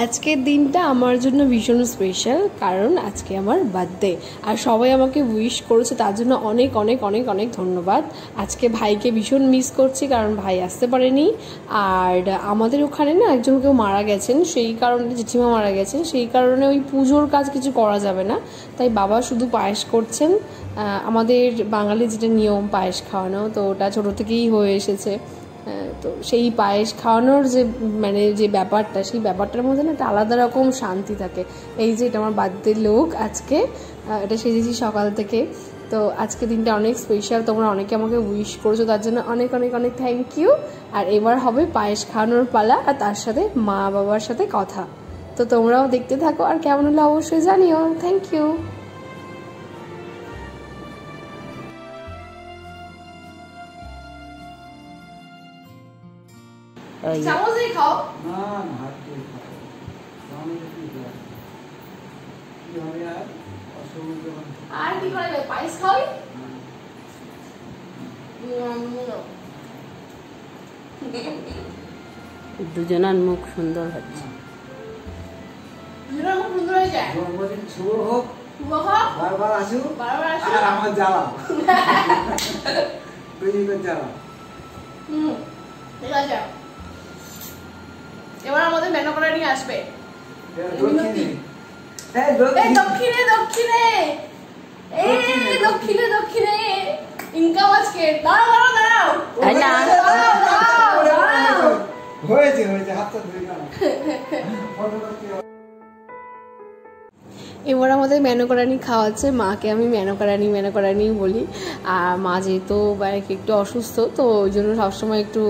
আজকের দিনটা আমার জন্য ভীষণ স্পেশাল, কারণ আজকে আমার বার্থডে আর সবাই আমাকে উইশ করেছে, তার জন্য অনেক অনেক অনেক অনেক ধন্যবাদ। আজকে ভাইকে ভীষণ মিস করছি, কারণ ভাই আসতে পারেনি। আর আমাদের ওখানে না একজন কেউ মারা গেছেন, সেই কারণে জেঠিমা মারা গেছেন, সেই কারণে ওই পুজোর কাজ কিছু করা যাবে না, তাই বাবা শুধু পায়েস করছেন। আমাদের বাঙালি যেটা নিয়ম পায়েস খাওয়ানো, তো ওটা ছোটো থেকেই হয়ে এসেছে। তো সেই পায়েস খাওয়ানোর যে যে ব্যাপারটা, সেই ব্যাপারটার মধ্যে না একটা আলাদা রকম শান্তি থাকে। এই যে এটা আমার বার্থডে লোক, আজকে এটা সেজেছি সকাল থেকে। তো আজকে দিনটা অনেক স্পেশাল, তোমরা অনেকে আমাকে উইশ করেছো, তার জন্য অনেক অনেক অনেক থ্যাংক ইউ। আর এবার হবে পায়েস খাওয়ানোর পালা, আর তার সাথে মা বাবার সাথে কথা। তো তোমরাও দেখতে থাকো, আর কেমন হলো অবশ্যই জানিও। Thank you. চামচ দিয়ে খাও না, হাত দিয়ে খাও। আর কি করে পায়েস খাওয়াই? দুজনার মুখ সুন্দর হচ্ছে। দুজনার মুখ সুন্দর হয়েছে। শুভ হোক, শুভ হোক, বারবার আসুক, বারবার আসুক, আর আমার জ্বালা দুজনের জ্বালা। ঠিক আছে, এবার আমাদের মেনু করে নিয়ে আসবে দক্ষিণে দক্ষিণে দক্ষিণে দক্ষিণে ইনকাম আজকে। দাঁড়াও দাঁড়াও দাঁড়াও, হয়েছে হয়েছে, হাতটা ধরে নাও। এবার আমাদের মেনকারানি খাওয়াচ্ছে। মাকে আমি মেনকারানি বলি, আর মা যেহেতু একটু অসুস্থ, তো ওই জন্য সবসময় একটু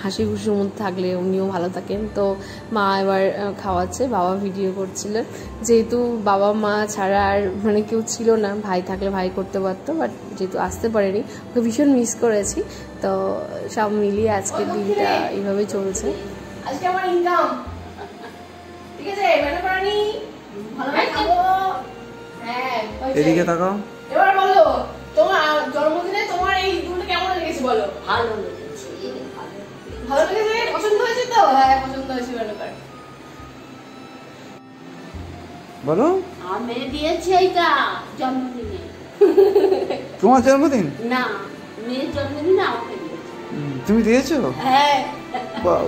হাসি খুশির মধ্যে থাকলে উনিও ভালো থাকেন। তো মা এবার খাওয়াচ্ছে, বাবা ভিডিও করছিলেন। যেহেতু বাবা মা ছাড়া আর কেউ ছিল না, ভাই থাকলে ভাই করতে পারতো, বাট যেহেতু আসতে পারেনি, ওকে ভীষণ মিস করেছি। তো সব মিলিয়ে আজকের দিনটা এইভাবেই চলছে। আজকে আমার ইনকাম ঠিক আছে, মেনকারানি এদিকে তাকাও। এবার বলো, তোমার জন্মদিনে তোমার এই দুটো কেমন লেগেছে বলো? ভালো লেগেছে, ভালো লেগেছে, পছন্দ হয়েছে তো? হ্যাঁ পছন্দ হয়েছে। মেনকার বলো। আমি দিয়েছি এইটা জন্মদিনে। তোমার জন্মদিন না, মেয়ের জন্মদিনে আমাকে দিয়েছে। তুমি দিয়েছো? হ্যাঁ। বাহ।